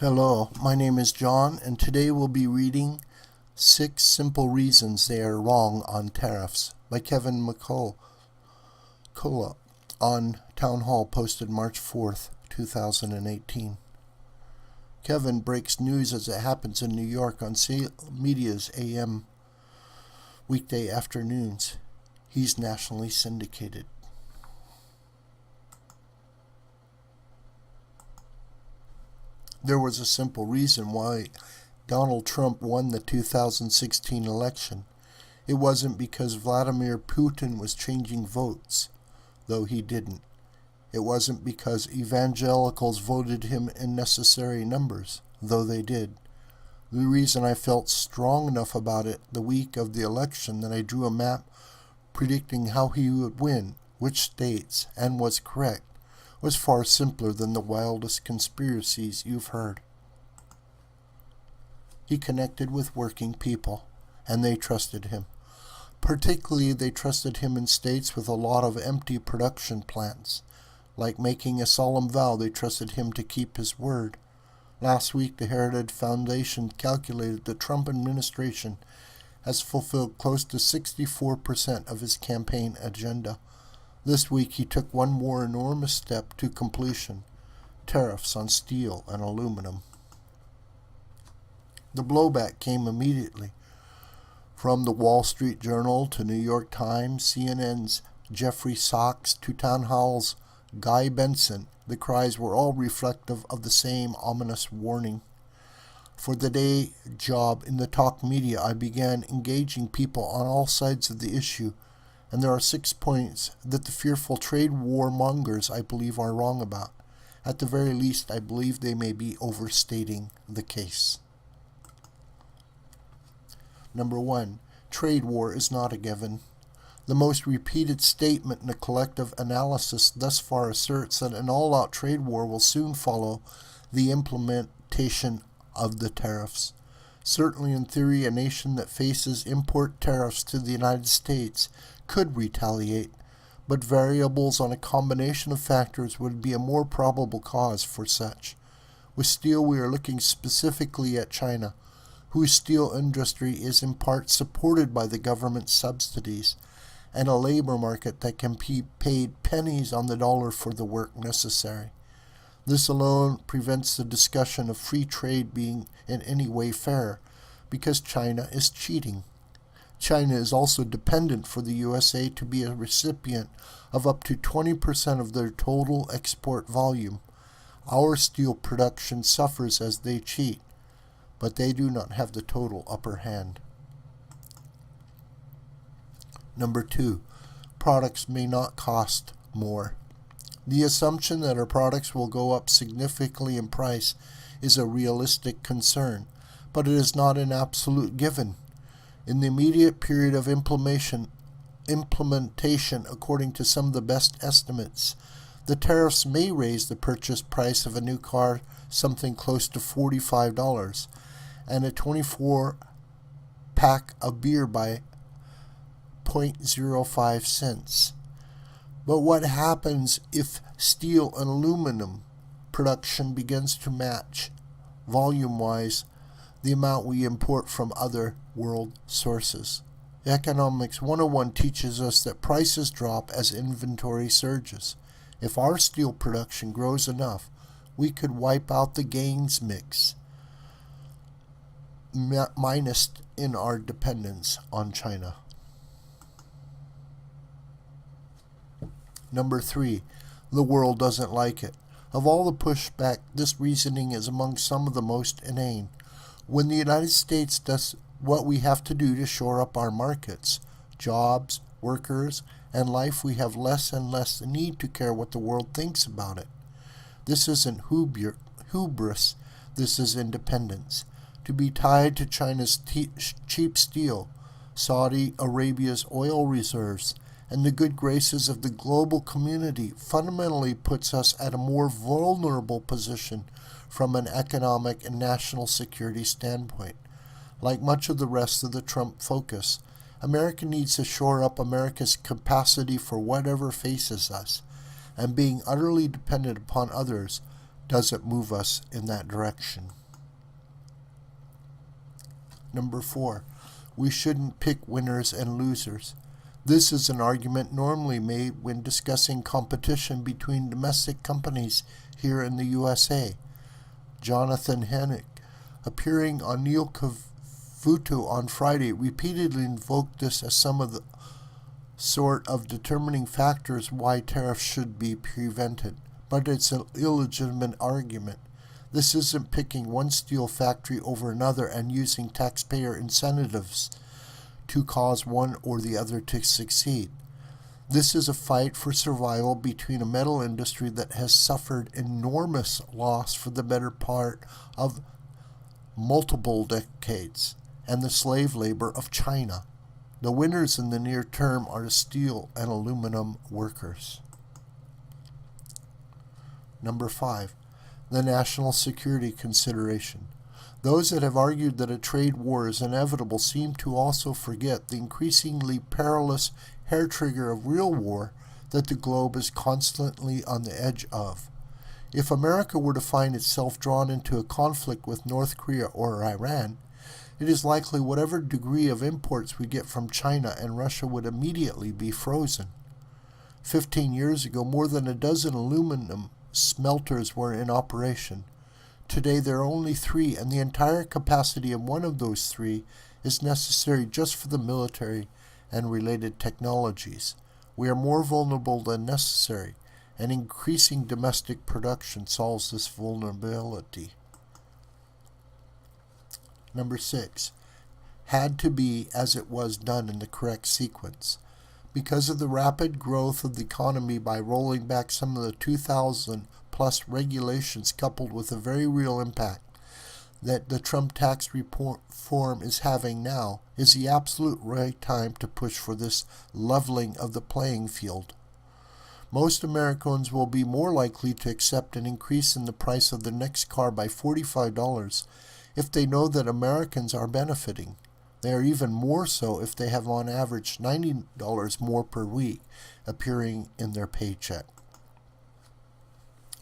Hello, my name is John, and today we'll be reading 6 Simple Reasons They Are Wrong on Tariffs by Kevin McCullough on Townhall, posted March 4th, 2018. Kevin breaks news as it happens in New York on media's AM weekday afternoons. He's nationally syndicated. There was a simple reason why Donald Trump won the 2016 election. It wasn't because Vladimir Putin was changing votes, though he didn't. It wasn't because evangelicals voted him in necessary numbers, though they did. The reason I felt strong enough about it the week of the election that I drew a map predicting how he would win, which states, and was correct, was far simpler than the wildest conspiracies you've heard. He connected with working people, and they trusted him. Particularly, they trusted him in states with a lot of empty production plants. Like making a solemn vow, they trusted him to keep his word. Last week, the Heritage Foundation calculated the Trump administration has fulfilled close to 64% of his campaign agenda. This week, he took one more enormous step to completion: tariffs on steel and aluminum. The blowback came immediately. From the Wall Street Journal to New York Times, CNN's Jeffrey Sachs to Townhall's Guy Benson, the cries were all reflective of the same ominous warning. For the day job in the talk media, I began engaging people on all sides of the issue, and there are 6 points that the fearful trade war mongers, I believe, are wrong about. At the very least, I believe they may be overstating the case. Number 1. Trade war is not a given. The most repeated statement in the collective analysis thus far asserts that an all-out trade war will soon follow the implementation of the tariffs. Certainly in theory, a nation that faces import tariffs to the United States could retaliate, but variables on a combination of factors would be a more probable cause for such. With steel, we are looking specifically at China, whose steel industry is in part supported by the government subsidies, and a labor market that can be paid pennies on the dollar for the work necessary. This alone prevents the discussion of free trade being in any way fair, because China is cheating. China is also dependent for the USA to be a recipient of up to 20% of their total export volume. Our steel production suffers as they cheat, but they do not have the total upper hand. Number 2, products may not cost more. The assumption that our products will go up significantly in price is a realistic concern, but it is not an absolute given. In the immediate period of implementation, according to some of the best estimates, the tariffs may raise the purchase price of a new car something close to $45, and a 24-pack of beer by 0.05 cents. But what happens if steel and aluminum production begins to match, volume-wise, the amount we import from other world sources? Economics 101 teaches us that prices drop as inventory surges. If our steel production grows enough, we could wipe out the gains mix, minus in our dependence on China. Number 3, the world doesn't like it. Of all the pushback, this reasoning is among some of the most inane. When the United States does what we have to do to shore up our markets, jobs, workers, and life, we have less and less need to care what the world thinks about it. This isn't hubris, this is independence. To be tied to China's cheap steel, Saudi Arabia's oil reserves, and the good graces of the global community fundamentally puts us at a more vulnerable position from an economic and national security standpoint. Like much of the rest of the Trump focus, America needs to shore up America's capacity for whatever faces us, and being utterly dependent upon others doesn't move us in that direction. Number 4, we shouldn't pick winners and losers. This is an argument normally made when discussing competition between domestic companies here in the USA. Jonathan Hennick, appearing on Neil Cavuto on Friday, repeatedly invoked this as some of the sort of determining factors why tariffs should be prevented. But it's an illegitimate argument. This isn't picking one steel factory over another and using taxpayer incentives to cause one or the other to succeed. This is a fight for survival between a metal industry that has suffered enormous loss for the better part of multiple decades and the slave labor of China. The winners in the near term are the steel and aluminum workers. Number 5, the national security consideration. Those that have argued that a trade war is inevitable seem to also forget the increasingly perilous hair trigger of real war that the globe is constantly on the edge of. If America were to find itself drawn into a conflict with North Korea or Iran, it is likely whatever degree of imports we get from China and Russia would immediately be frozen. 15 years ago, more than a dozen aluminum smelters were in operation. Today there are only 3, and the entire capacity of one of those 3 is necessary just for the military and related technologies. We are more vulnerable than necessary, and increasing domestic production solves this vulnerability. Number 6, had to be as it was done in the correct sequence. Because of the rapid growth of the economy by rolling back some of the 2,000 plus regulations coupled with a very real impact that the Trump tax reform is having now, is the absolute right time to push for this leveling of the playing field. Most Americans will be more likely to accept an increase in the price of the next car by $45 if they know that Americans are benefiting. They are even more so if they have on average $90 more per week appearing in their paycheck.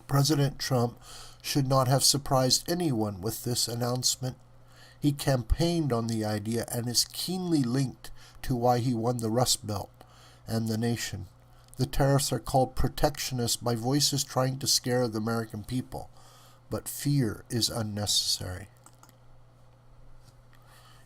President Trump should not have surprised anyone with this announcement. He campaigned on the idea and is keenly linked to why he won the Rust Belt and the nation. The tariffs are called protectionist by voices trying to scare the American people, but fear is unnecessary.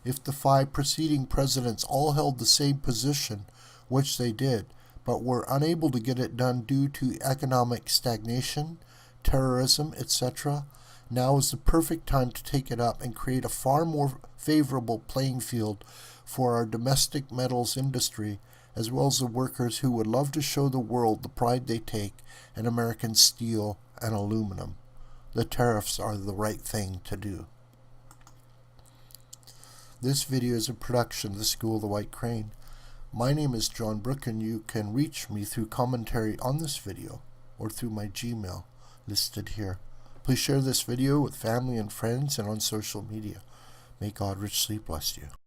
If the 5 preceding presidents all held the same position, which they did, but were unable to get it done due to economic stagnation, terrorism, etc., now is the perfect time to take it up and create a far more favorable playing field for our domestic metals industry, as well as the workers who would love to show the world the pride they take in American steel and aluminum. The tariffs are the right thing to do. This video is a production of the School of the White Crane. My name is John Brook, and you can reach me through commentary on this video or through my Gmail listed here. Please share this video with family and friends and on social media. May God richly bless you.